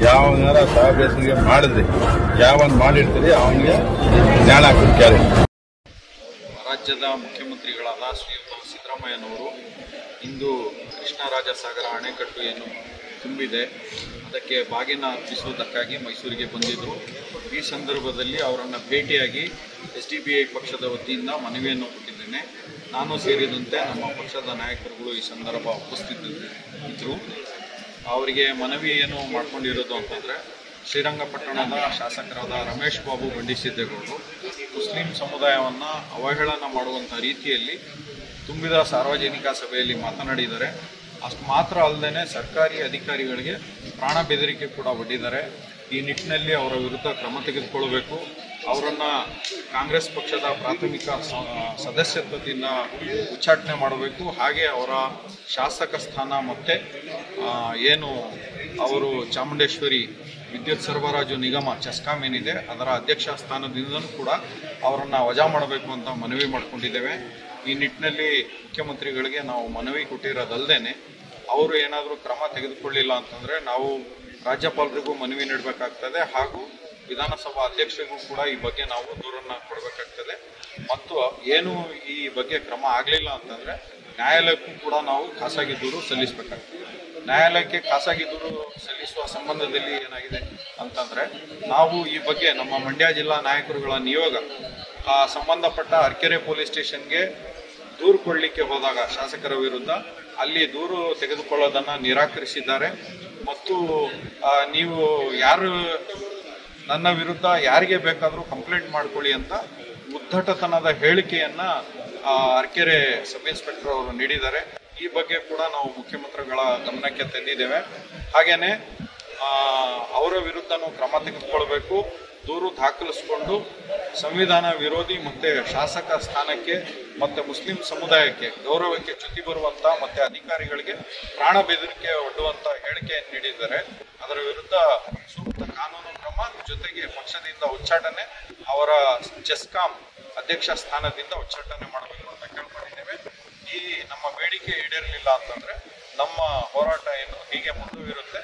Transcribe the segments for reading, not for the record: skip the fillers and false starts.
ಯಾವನಾರ ಸಹಭ್ಯಾಸಿಗೆ ಮಾಡಿದ್ರೆ ಯಾವನ್ ಮಾಡಿರ್ತೀರಿ ಅವನಿಗೆ ನ್ಯಾಯ ಹಾಕ್ತಾರೆ. ರಾಜ್ಯದ ಮುಖ್ಯಮಂತ್ರಿಗಳಾದ ಶ್ರೀ ಸಿದ್ದರಾಮಯ್ಯನವರು ಇಂದು ಕೃಷ್ಣರಾಜಸಾಗರ ಅಣೆಕಟ್ಟು ಏನು ತುಂಬಿದೆ ಅದಕ್ಕೆ ಬಾಗಿನ ಅರ್ಪಿಸುವುದಕ್ಕಾಗಿ ಮೈಸೂರಿಗೆ ಬಂದಿದ್ದರು. ಈ ಸಂದರ್ಭದಲ್ಲಿ ಅವರನ್ನು ಭೇಟಿಯಾಗಿ SDPI ಪಕ್ಷದ ವತಿಯಿಂದ ಮನವಿಯನ್ನು ಕೊಟ್ಟಿದ್ದೇನೆ. ನಾನು ಸೇರಿದಂತೆ ನಮ್ಮ ಪಕ್ಷದ ನಾಯಕರುಗಳು ಈ ಸಂದರ್ಭ ಉಪಸ್ಥಿತರಿದ್ದರು. ಅವರಿಗೆ ಮನವಿ ಏನು ಮಾಡ್ಕೊಂಡಿರೋದು ಅಂತಂದರೆ, ಶ್ರೀರಂಗಪಟ್ಟಣದ ಶಾಸಕರಾದ ರಮೇಶ್ ಬಾಬು ಬಂಡಿಸಿದ್ದೇಗೌಡರು ಮುಸ್ಲಿಂ ಸಮುದಾಯವನ್ನು ಅವಹೇಳನ ಮಾಡುವಂಥ ರೀತಿಯಲ್ಲಿ ತುಂಬಿದ ಸಾರ್ವಜನಿಕ ಸಭೆಯಲ್ಲಿ ಮಾತನಾಡಿದ್ದಾರೆ. ಅಷ್ಟು ಮಾತ್ರ ಅಲ್ಲದೆ ಸರ್ಕಾರಿ ಅಧಿಕಾರಿಗಳಿಗೆ ಪ್ರಾಣ ಬೆದರಿಕೆ ಕೂಡ ಒಡ್ಡಿದ್ದಾರೆ. ಈ ನಿಟ್ಟಿನಲ್ಲಿ ಅವರ ವಿರುದ್ಧ ಕ್ರಮ ತೆಗೆದುಕೊಳ್ಳಬೇಕು. ಅವರನ್ನು ಕಾಂಗ್ರೆಸ್ ಪಕ್ಷದ ಪ್ರಾಥಮಿಕ ಸದಸ್ಯತ್ವದಿಂದ ಉಚ್ಚಾಟನೆ ಮಾಡಬೇಕು. ಹಾಗೆ ಅವರ ಶಾಸಕ ಸ್ಥಾನ ಮತ್ತು ಏನು ಅವರು ಚಾಮುಂಡೇಶ್ವರಿ ವಿದ್ಯುತ್ ಸರಬರಾಜು ನಿಗಮ ಚೆಸ್ಕಾಂ ಏನಿದೆ ಅದರ ಅಧ್ಯಕ್ಷ ಸ್ಥಾನದಿಂದಲೂ ಕೂಡ ಅವರನ್ನು ವಜಾ ಮಾಡಬೇಕು ಅಂತ ಮನವಿ ಮಾಡಿಕೊಂಡಿದ್ದೇವೆ. ಈ ನಿಟ್ಟಿನಲ್ಲಿ ಮುಖ್ಯಮಂತ್ರಿಗಳಿಗೆ ನಾವು ಮನವಿ ಕೊಟ್ಟಿರೋದಲ್ಲದೆ ಅವರು ಏನಾದರೂ ಕ್ರಮ ತೆಗೆದುಕೊಳ್ಳಿಲ್ಲ ಅಂತಂದರೆ ನಾವು ರಾಜ್ಯಪಾಲರಿಗೂ ಮನವಿ ನೀಡಬೇಕಾಗ್ತದೆ, ಹಾಗೂ ವಿಧಾನಸಭಾ ಅಧ್ಯಕ್ಷರಿಗೂ ಕೂಡ ಈ ಬಗ್ಗೆ ನಾವು ದೂರನ್ನು ಕೊಡಬೇಕಾಗ್ತದೆ. ಮತ್ತು ಏನು ಈ ಬಗ್ಗೆ ಕ್ರಮ ಆಗಲಿಲ್ಲ ಅಂತಂದರೆ ನ್ಯಾಯಾಲಯಕ್ಕೂ ಕೂಡ ನಾವು ಖಾಸಗಿ ದೂರು ಸಲ್ಲಿಸಬೇಕಾಗ್ತದೆ. ನ್ಯಾಯಾಲಯಕ್ಕೆ ಖಾಸಗಿ ದೂರು ಸಲ್ಲಿಸುವ ಸಂಬಂಧದಲ್ಲಿ ಏನಾಗಿದೆ ಅಂತಂದರೆ, ನಾವು ಈ ಬಗ್ಗೆ ನಮ್ಮ ಮಂಡ್ಯ ಜಿಲ್ಲಾ ನಾಯಕರುಗಳ ನಿಯೋಗ ಸಂಬಂಧಪಟ್ಟ ಅರ್ಕೆರೆ ಪೊಲೀಸ್ ಸ್ಟೇಷನ್ಗೆ ದೂರು ಕೊಡಲಿಕ್ಕೆ ಹೋದಾಗ ಶಾಸಕರ ವಿರುದ್ಧ ಅಲ್ಲಿ ದೂರು ತೆಗೆದುಕೊಳ್ಳೋದನ್ನು ನಿರಾಕರಿಸಿದ್ದಾರೆ. ಮತ್ತು ನೀವು ಯಾರು ನನ್ನ ವಿರುದ್ಧ ಯಾರಿಗೆ ಬೇಕಾದರೂ ಕಂಪ್ಲೇಂಟ್ ಮಾಡ್ಕೊಳ್ಳಿ ಅಂತ ಉದ್ದಟತನದ ಹೇಳಿಕೆಯನ್ನು ಅರ್ಕೆರೆ ಸಬ್ ಇನ್ಸ್ಪೆಕ್ಟರ್ ಅವರು ನೀಡಿದ್ದಾರೆ. ಈ ಬಗ್ಗೆ ಕೂಡ ನಾವು ಮುಖ್ಯಮಂತ್ರಿಗಳ ಗಮನಕ್ಕೆ ತಂದಿದ್ದೇವೆ. ಹಾಗೆಯೇ ಅವರ ವಿರುದ್ಧನೂ ಕ್ರಮ ತೆಗೆದುಕೊಳ್ಬೇಕು. ದೂರು ದಾಖಲಿಸಿಕೊಂಡು ಸಂವಿಧಾನ ವಿರೋಧಿ ಮತ್ತು ಶಾಸಕ ಸ್ಥಾನಕ್ಕೆ ಮತ್ತು ಮುಸ್ಲಿಂ ಸಮುದಾಯಕ್ಕೆ ಗೌರವಕ್ಕೆ ಚ್ಯುತಿ ಬರುವಂಥ ಮತ್ತು ಅಧಿಕಾರಿಗಳಿಗೆ ಪ್ರಾಣ ಬೆದರಿಕೆ ಒಡ್ಡುವಂಥ ಹೇಳಿಕೆಯನ್ನು ನೀಡಿದ್ದಾರೆ. ಅದರ ವಿರುದ್ಧ ಸೂಕ್ತ ಕಾನೂನು ಕ್ರಮ ಜೊತೆಗೆ ಪಕ್ಷದಿಂದ ಉಚ್ಚಾಟನೆ, ಅವರ ಚೆಸ್ಕಾಂ ಅಧ್ಯಕ್ಷ ಸ್ಥಾನದಿಂದ ಉಚ್ಚಾಟನೆ ಮಾಡಬೇಕು ಅಂತ ಕೇಳ್ಕೊಂಡಿದ್ದೇವೆ. ಈ ನಮ್ಮ ಬೇಡಿಕೆ ಈಡೇರಲಿಲ್ಲ ಅಂತಂದರೆ ನಮ್ಮ ಹೋರಾಟ ಏನು ಹೀಗೆ ಮುಂದುವರಿರುತ್ತೆ.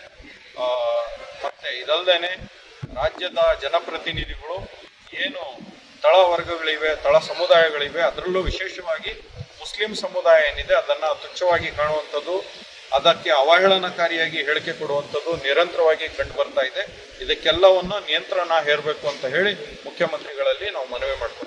ಮತ್ತು ಇದಲ್ಲದೆ ರಾಜ್ಯದ ಜನಪ್ರತಿನಿಧಿಗಳು ಏನು ತಳ ವರ್ಗಗಳಿವೆ, ತಳ ಸಮುದಾಯಗಳಿವೆ, ಅದರಲ್ಲೂ ವಿಶೇಷವಾಗಿ ಮುಸ್ಲಿಂ ಸಮುದಾಯ ಏನಿದೆ ಅದನ್ನು ತುಚ್ಛವಾಗಿ ಕಾಣುವಂಥದ್ದು, ಅದಕ್ಕೆ ಅವಹೇಳನಕಾರಿಯಾಗಿ ಹೇಳಿಕೆ ಕೊಡುವಂಥದ್ದು ನಿರಂತರವಾಗಿ ಕಂಡು ಬರ್ತಾ ಇದೆ. ಇದಕ್ಕೆಲ್ಲವನ್ನು ನಿಯಂತ್ರಣ ಹೇರಬೇಕು ಅಂತ ಹೇಳಿ ಮುಖ್ಯಮಂತ್ರಿಗಳಲ್ಲಿ ನಾವು ಮನವಿ ಮಾಡ್ತೀವಿ.